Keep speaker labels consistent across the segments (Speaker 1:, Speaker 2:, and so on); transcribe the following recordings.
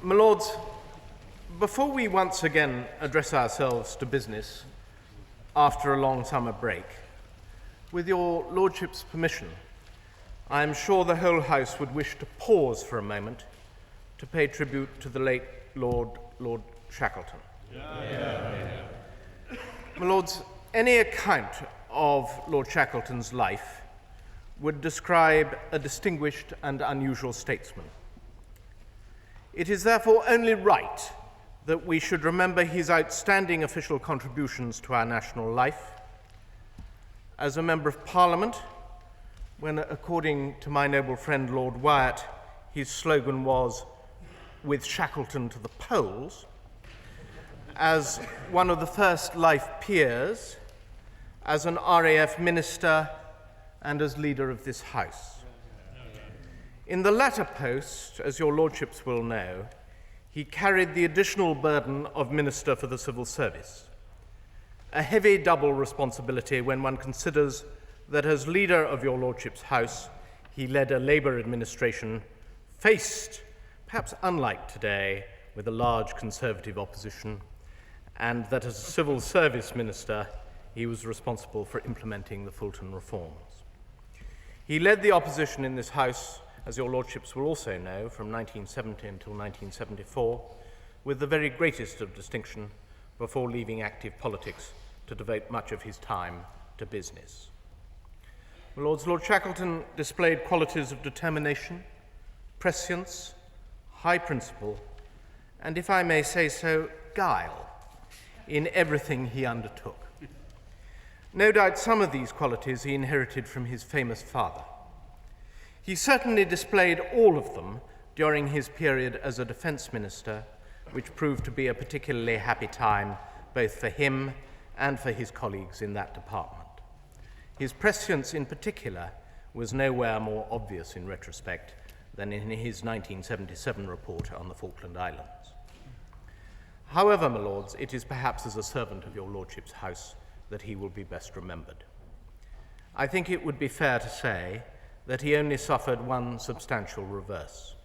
Speaker 1: My lords, before we once again address ourselves to business after a long summer break, with your lordship's permission, I am sure the whole House would wish to pause for a moment to pay tribute to the late Lord Shackleton. My lords, any account of Lord Shackleton's life would describe a distinguished and unusual statesman. It is therefore only right that we should remember his outstanding official contributions to our national life. As a Member of Parliament, when, according to my noble friend Lord Wyatt, his slogan was, "With Shackleton to the polls," as one of the first life peers, as an RAF minister, and as leader of this House. In the latter post, as your lordships will know, he carried the additional burden of Minister for the Civil Service, a heavy double responsibility when one considers that as leader of your lordship's House, he led a Labour administration faced, perhaps unlike today, with a large Conservative opposition, and that as a Civil Service Minister, he was responsible for implementing the Fulton reforms. He led the opposition in this House, as your lordships will also know, from 1970 until 1974, with the very greatest of distinction before leaving active politics to devote much of his time to business. My lords, Lord Shackleton displayed qualities of determination, prescience, high principle, and, if I may say so, guile in everything he undertook. No doubt some of these qualities he inherited from his famous father. He certainly displayed all of them during his period as a defence minister, which proved to be a particularly happy time both for him and for his colleagues in that department. His prescience in particular was nowhere more obvious in retrospect than in his 1977 report on the Falkland Islands. However, my lords, it is perhaps as a servant of your lordship's House that he will be best remembered. I think it would be fair to say that he only suffered one substantial reverse.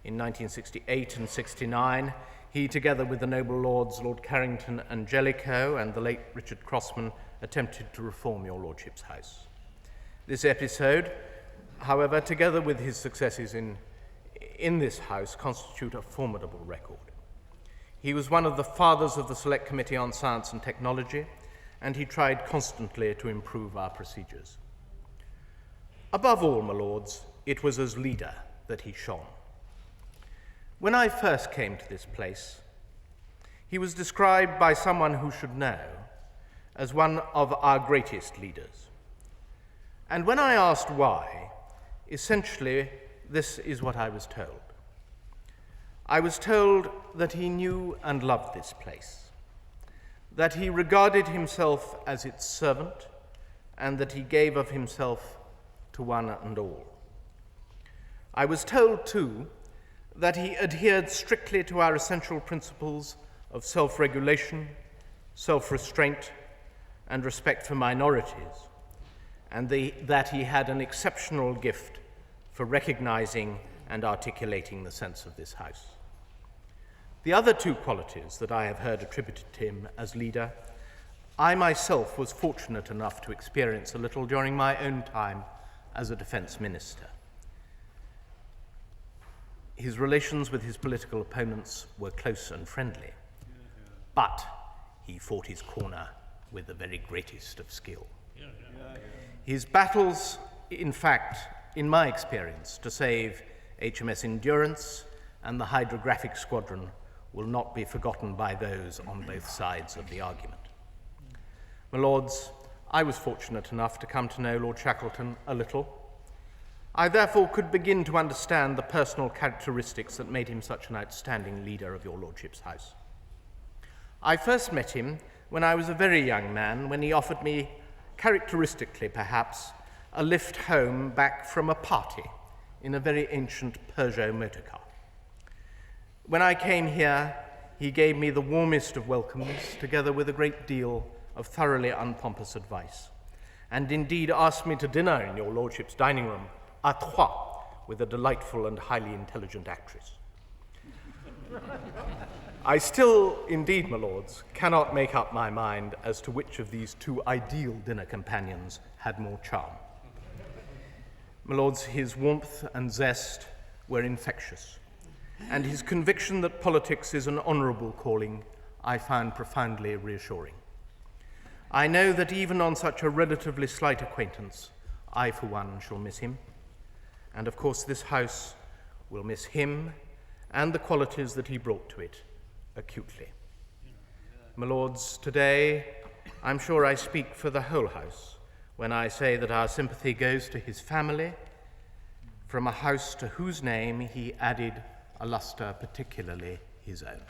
Speaker 1: In 1968 and 69, he, together with the noble lords Lord Carrington and Jellicoe and the late Richard Crossman, attempted to reform your lordship's House. This episode, however, together with his successes in this House, constitute a formidable record. He was one of the fathers of the Select Committee on Science and Technology, and he tried constantly to improve our procedures. Above all, my lords, it was as leader that he shone. When I first came to this place, he was described by someone who should know as one of our greatest leaders. And when I asked why, essentially this is what I was told. I was told that he knew and loved this place, that he regarded himself as its servant, and that he gave of himself to one and all. I was told, too, that he adhered strictly to our essential principles of self-regulation, self-restraint, and respect for minorities, and that he had an exceptional gift for recognizing and articulating the sense of this House. The other two qualities that I have heard attributed to him as leader, I myself was fortunate enough to experience a little during my own time as a defence minister. His relations with his political opponents were close and friendly, but he fought his corner with the very greatest of skill. His battles, in fact, in my experience, to save HMS Endurance and the Hydrographic Squadron will not be forgotten by those on both sides of the argument. My lords, I was fortunate enough to come to know Lord Shackleton a little. I therefore could begin to understand the personal characteristics that made him such an outstanding leader of your lordship's House. I first met him when I was a very young man, when he offered me, characteristically perhaps, a lift home back from a party in a very ancient Peugeot motorcar. When I came here, he gave me the warmest of welcomes, together with a great deal of thoroughly unpompous advice, and indeed asked me to dinner in your lordship's dining room, à trois, with a delightful and highly intelligent actress. I still, indeed, my lords, cannot make up my mind as to which of these two ideal dinner companions had more charm. My lords, his warmth and zest were infectious, and his conviction that politics is an honourable calling I found profoundly reassuring. I know that even on such a relatively slight acquaintance, I, for one, shall miss him, and of course this house will miss him and the qualities that he brought to it acutely. My lords, today I'm sure I speak for the whole house when I say that our sympathy goes to his family, from a house to whose name he added a lustre particularly his own.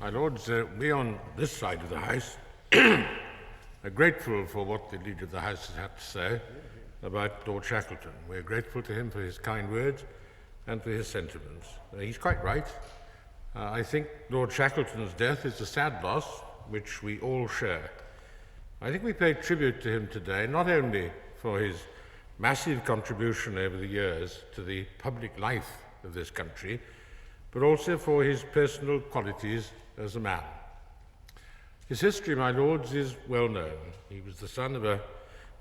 Speaker 2: My lords, we on this side of the house are grateful for what the leader of the house has had to say about Lord Shackleton. We're grateful to him for his kind words and for his sentiments. He's quite right. I think Lord Shackleton's death is a sad loss, which we all share. I think we pay tribute to him today, not only for his massive contribution over the years to the public life of this country, but also for his personal qualities as a man. His history, my lords, is well known. He was the son of a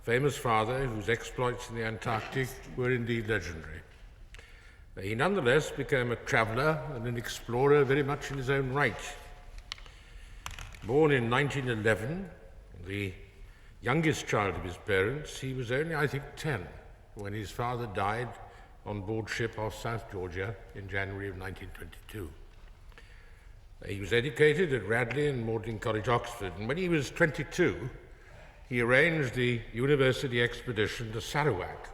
Speaker 2: famous father whose exploits in the Antarctic were indeed legendary. He nonetheless became a traveller and an explorer very much in his own right. Born in 1911, the youngest child of his parents, he was only, I think, 10 when his father died on board ship off South Georgia in January of 1922. He was educated at Radley and Magdalen College, Oxford, and when he was 22, he arranged the university expedition to Sarawak.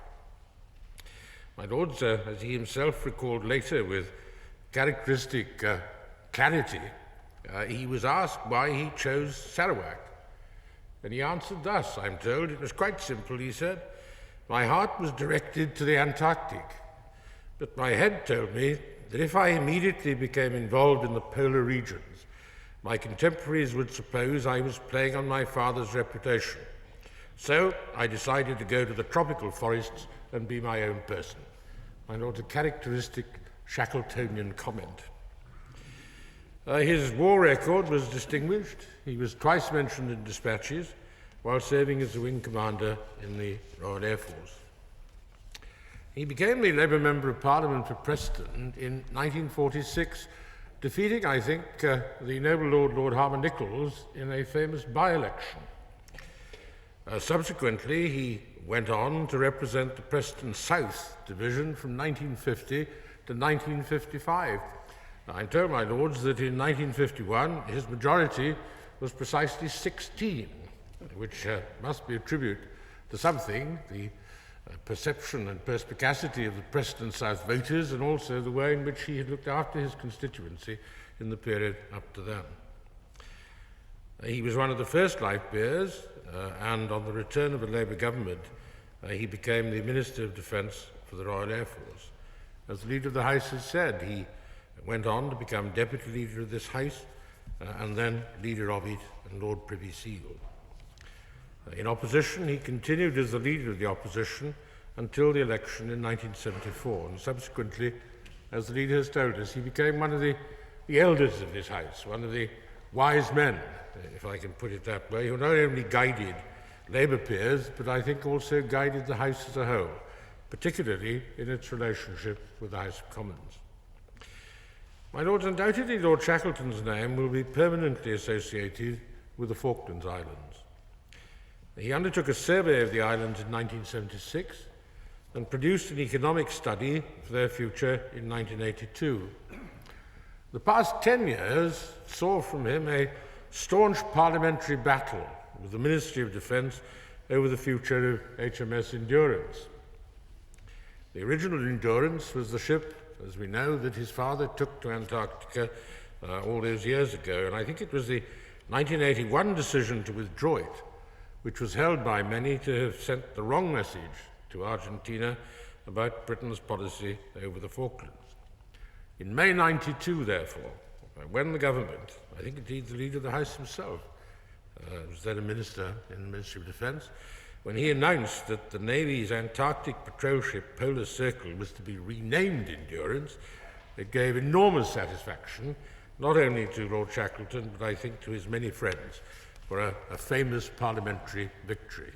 Speaker 2: My lords, as he himself recalled later with characteristic clarity, he was asked why he chose Sarawak. And he answered thus, I'm told. It was quite simple, he said. My heart was directed to the Antarctic, but my head told me that if I immediately became involved in the polar regions, my contemporaries would suppose I was playing on my father's reputation. So I decided to go to the tropical forests and be my own person. My lord, a characteristic Shackletonian comment. His war record was distinguished. He was twice mentioned in dispatches while serving as the wing commander in the Royal Air Force. He became the Labour Member of Parliament for Preston in 1946, defeating, I think, the noble Lord Harmer Nichols in a famous by-election. Subsequently, he went on to represent the Preston South Division from 1950 to 1955. I'm told, my lords, that in 1951 his majority was precisely 16, which must be a tribute to something, the perception and perspicacity of the Preston South voters, and also the way in which he had looked after his constituency in the period up to then. He was one of the first life bearers, and on the return of a Labour government, he became the Minister of Defence for the Royal Air Force. As the Leader of the House has said, he went on to become Deputy Leader of this House, and then Leader of it and Lord Privy Seal. In opposition, he continued as the Leader of the Opposition until the election in 1974, and subsequently, as the Leader has told us, he became one of the elders of this House, one of the wise men, if I can put it that way, who not only guided Labour peers, but I think also guided the House as a whole, particularly in its relationship with the House of Commons. My lords, undoubtedly Lord Shackleton's name will be permanently associated with the Falklands Islands. He undertook a survey of the islands in 1976 and produced an economic study for their future in 1982. The past 10 years saw from him a staunch parliamentary battle with the Ministry of Defence over the future of HMS Endurance. The original Endurance was the ship, as we know, that his father took to Antarctica all those years ago, and I think it was the 1981 decision to withdraw it which was held by many to have sent the wrong message to Argentina about Britain's policy over the Falklands. In May 92, therefore, when the government, I think indeed the Leader of the House himself, was then a minister in the Ministry of Defence, when he announced that the Navy's Antarctic patrol ship Polar Circle was to be renamed Endurance, it gave enormous satisfaction, not only to Lord Shackleton, but I think to his many friends, for a famous parliamentary victory.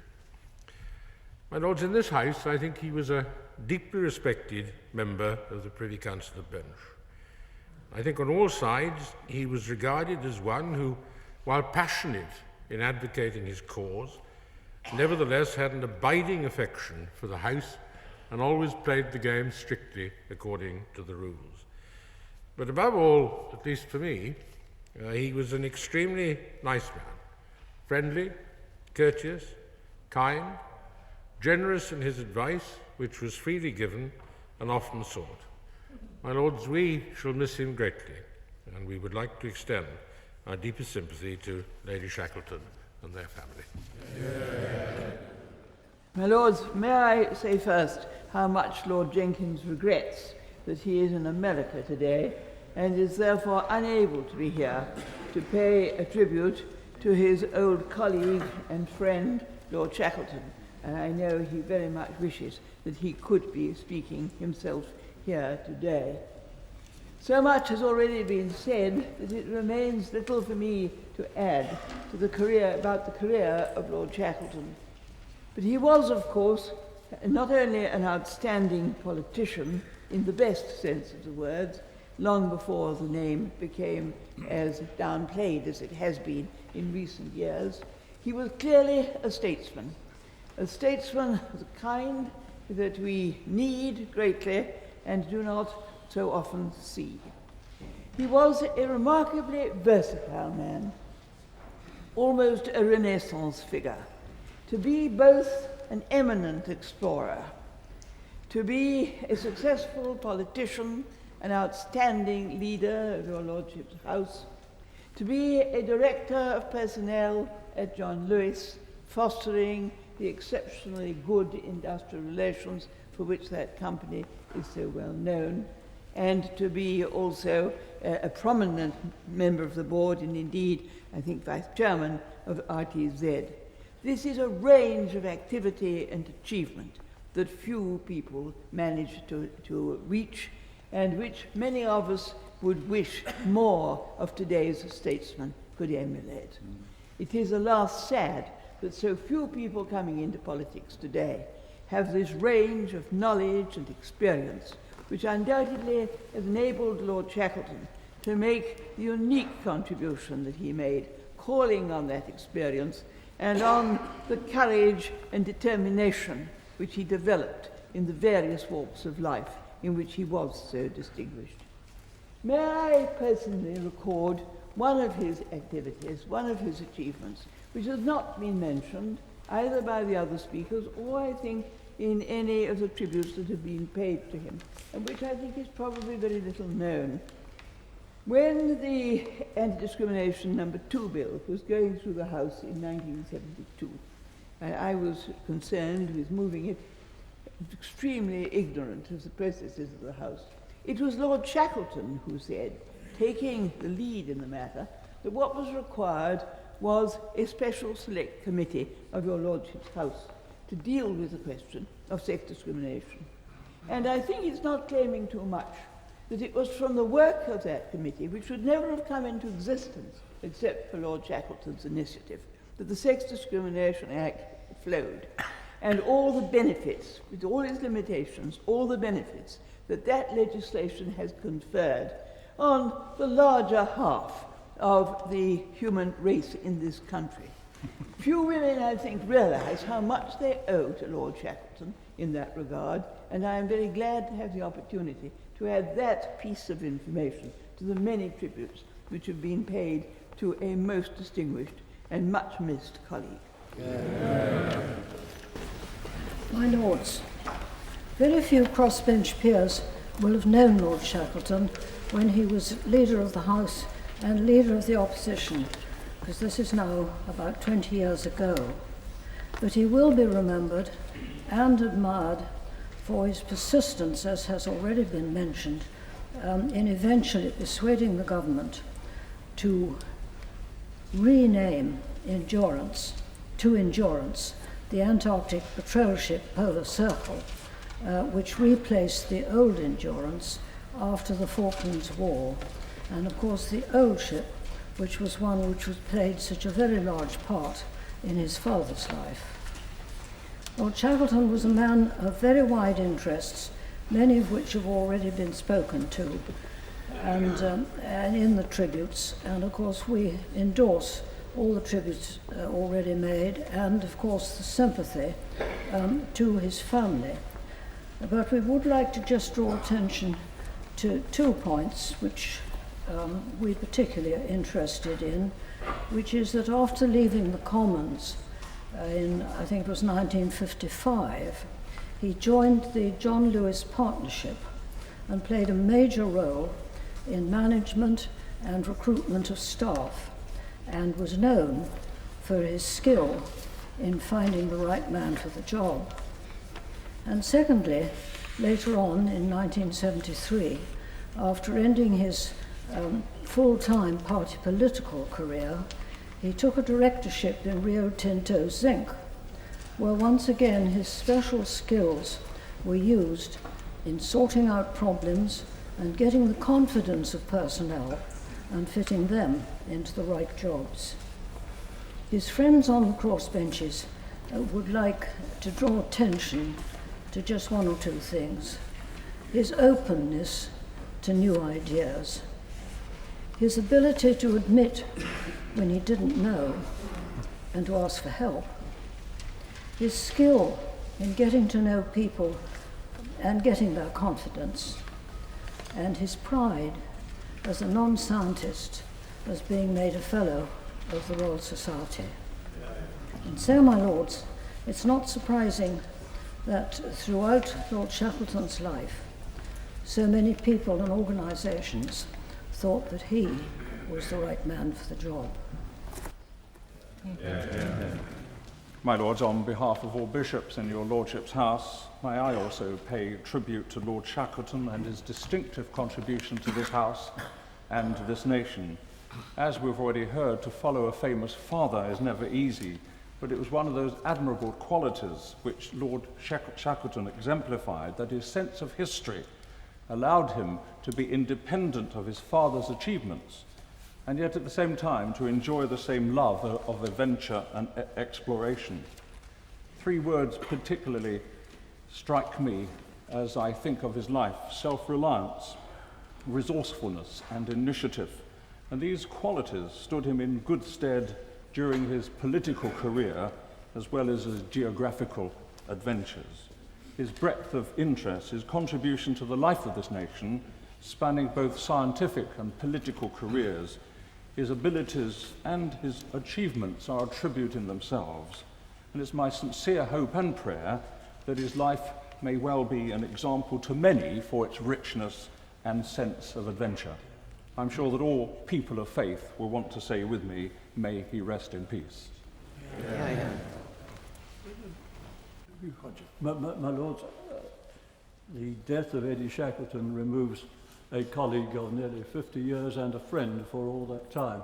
Speaker 2: My lords, in this House, I think he was a deeply respected member of the Privy Council bench. I think on all sides he was regarded as one who, while passionate in advocating his cause, nevertheless had an abiding affection for the House and always played the game strictly according to the rules. But above all, at least for me, he was an extremely nice man, friendly, courteous, kind, generous in his advice, which was freely given and often sought. My lords, we shall miss him greatly, and we would like to extend our deepest sympathy to Lady Shackleton and their family.
Speaker 3: My lords, may I say first how much Lord Jenkins regrets that he is in America today and is therefore unable to be here to pay a tribute to his old colleague and friend, Lord Shackleton. And I know he very much wishes that he could be speaking himself here today. So much has already been said that it remains little for me to add to the career of Lord Shackleton. But he was, of course, not only an outstanding politician in the best sense of the words, long before the name became as downplayed as it has been in recent years, he was clearly a statesman of the kind that we need greatly and do not so often see. He was a remarkably versatile man, almost a Renaissance figure, to be both an eminent explorer, to be a successful politician, an outstanding leader of your Lordship's House, to be a director of personnel at John Lewis, fostering the exceptionally good industrial relations for which that company is so well known, and to be also a prominent member of the board and indeed, I think, vice chairman of RTZ. This is a range of activity and achievement that few people manage to reach and which many of us would wish more of today's statesmen could emulate. It is, alas, sad that so few people coming into politics today have this range of knowledge and experience, which undoubtedly has enabled Lord Shackleton to make the unique contribution that he made, calling on that experience and on the courage and determination which he developed in the various walks of life in which he was so distinguished. May I personally record one of his activities, one of his achievements, which has not been mentioned either by the other speakers or, I think, in any of the tributes that have been paid to him, and which I think is probably very little known. When the Anti-Discrimination No. 2 bill was going through the House in 1972, I was concerned with moving it, extremely ignorant of the processes of the House. It was Lord Shackleton who said, taking the lead in the matter, that what was required was a special select committee of your Lordship's House to deal with the question of sex discrimination. And I think it's not claiming too much that it was from the work of that committee, which would never have come into existence except for Lord Shackleton's initiative, that the Sex Discrimination Act flowed. And all the benefits, with all its limitations, all the benefits that that legislation has conferred on the larger half of the human race in this country. Few women, I think, realize how much they owe to Lord Shackleton in that regard, and I am very glad to have the opportunity to add that piece of information to the many tributes which have been paid to a most distinguished and much missed colleague.
Speaker 4: My lords, very few crossbench peers will have known Lord Shackleton when he was leader of the House and leader of the opposition, because this is now about 20 years ago. But he will be remembered and admired for his persistence, as has already been mentioned, in eventually persuading the government to rename Endurance to Endurance the Antarctic patrol ship Polar Circle, which replaced the old Endurance after the Falklands War, and of course the old ship, which was one which played such a very large part in his father's life. Lord Shackleton was a man of very wide interests, many of which have already been spoken to, and in the tributes, and of course we endorse all the tributes already made, and of course the sympathy to his family. But we would like to just draw attention to 2 points which we're particularly interested in, which is that after leaving the Commons in, I think it was 1955, he joined the John Lewis Partnership and played a major role in management and recruitment of staff, and was known for his skill in finding the right man for the job. And secondly, later on in 1973, after ending his full-time party political career, he took a directorship in Rio Tinto Zinc, where once again his special skills were used in sorting out problems and getting the confidence of personnel and fitting them into the right jobs. His friends on the crossbenches would like to draw attention to just 1 or 2 things. His openness to new ideas, his ability to admit when he didn't know and to ask for help, his skill in getting to know people and getting their confidence, and his pride as a non-scientist as being made a fellow of the Royal Society. And so, my lords, it's not surprising that throughout Lord Shackleton's life, so many people and organisations thought that he was the right man for the job.
Speaker 5: My lords, on behalf of all bishops in your lordship's house, may I also pay tribute to Lord Shackleton and his distinctive contribution to this house and to this nation. As we've already heard, to follow a famous father is never easy, but it was one of those admirable qualities which Lord Shackleton exemplified, that his sense of history allowed him to be independent of his father's achievements, and yet at the same time to enjoy the same love of adventure and exploration. 3 words particularly strike me as I think of his life: self-reliance, resourcefulness, and initiative. And these qualities stood him in good stead during his political career as well as his geographical adventures. His breadth of interest, his contribution to the life of this nation, spanning both scientific and political careers, his abilities and his achievements are a tribute in themselves, and it's my sincere hope and prayer that his life may well be an example to many for its richness and sense of adventure. I'm sure that all people of faith will want to say with me, may he rest in peace.
Speaker 6: My lords, the death of Eddie Shackleton removes a colleague of nearly 50 years and a friend for all that time.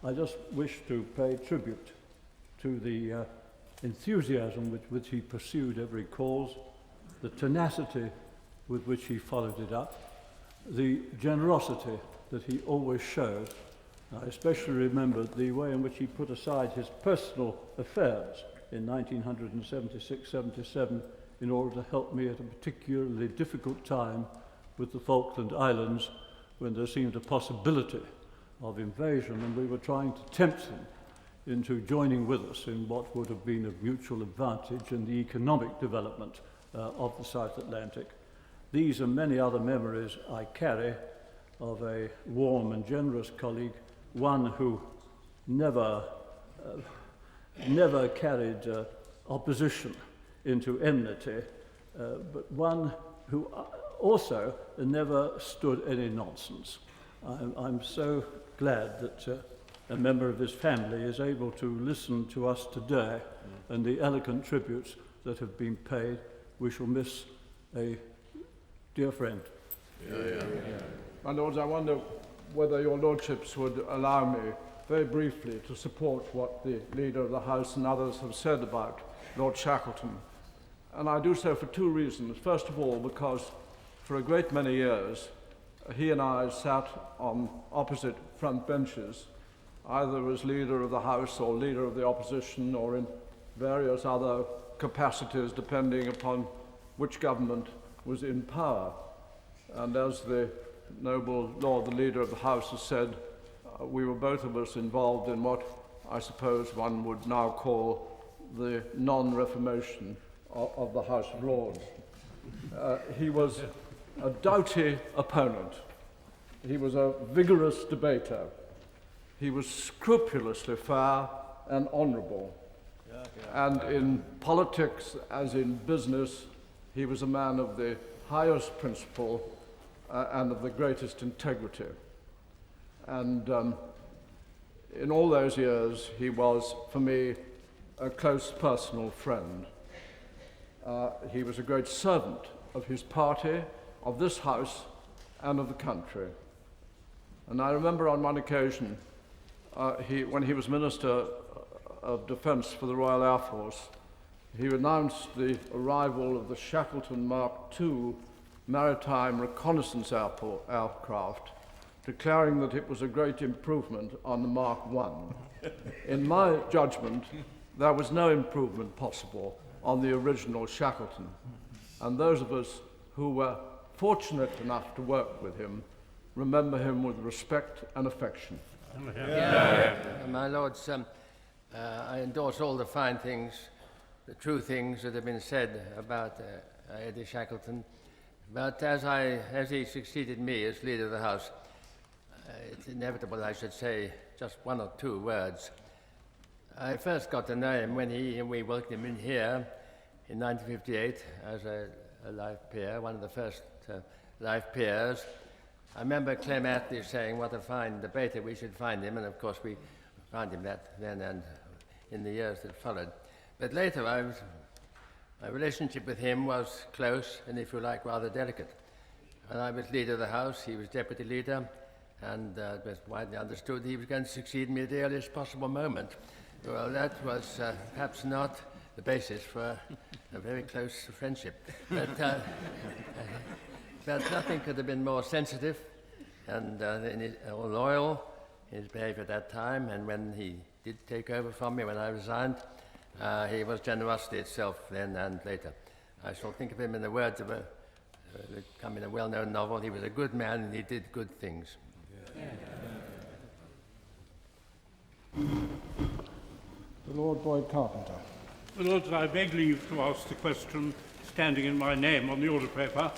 Speaker 6: I just wish to pay tribute to the enthusiasm with which he pursued every cause, the tenacity with which he followed it up, the generosity that he always showed. I especially remember the way in which he put aside his personal affairs in 1976-77 in order to help me at a particularly difficult time with the Falkland Islands, when there seemed a possibility of invasion, and we were trying to tempt him into joining with us in what would have been of mutual advantage in the economic development of the South Atlantic. These and many other memories I carry of a warm and generous colleague, one who never carried opposition into enmity, but one who also never stood any nonsense. I'm so glad that a member of his family is able to listen to us today and the eloquent tributes that have been paid. We shall miss a dear friend.
Speaker 7: My lords, I wonder whether your lordships would allow me very briefly to support what the leader of the House and others have said about
Speaker 6: Lord Shackleton. And I do so for two reasons. First of all, because for a great many years, he and I sat on opposite front benches, either as leader of the House or leader of the opposition or in various other capacities depending upon which government was in power. And as the noble Lord, the leader of the House, has said, we were both of us involved in what I suppose one would now call the non-reformation of the House of Lords. He was a doughty opponent. He was a vigorous debater. He was scrupulously fair and honourable. And in politics, as in business, he was a man of the highest principle and of the greatest integrity. And in all those years, he was, for me, a close personal friend. He was a great servant of his party, of this house, and of the country. And I remember on one occasion, when he was Minister of Defence for the Royal Air Force, he announced the arrival of the Shackleton Mark II maritime reconnaissance aircraft, declaring that it was a great improvement on the Mark I. In my judgment, there was no improvement possible on the original Shackleton. And those of us who were fortunate enough to work with him remember him with respect and affection.
Speaker 8: My lords, I endorse all the fine things, the true things that have been said about Eddie Shackleton. But as he succeeded me as leader of the House, it's inevitable I should say just one or two words. I first got to know him when we welcomed him in here in 1958 as a live peer, one of the first live peers. I remember Clem Attlee saying what a fine debater we should find him, and of course we found him that then and in the years that followed. But later my relationship with him was close and, if you like, rather delicate. When I was leader of the House, he was deputy leader, and it was widely understood he was going to succeed me at the earliest possible moment. Well, that was perhaps not the basis for a very close friendship. But nothing could have been more sensitive and loyal in his behavior at that time. And when he did take over from me, when I resigned, he was generosity itself then and later. I shall think of him in the words of come in a well-known novel. He was a good man and he did good things.
Speaker 7: The Lord Boyd Carpenter.
Speaker 9: My lords, I beg leave to ask the question standing in my name on the order paper.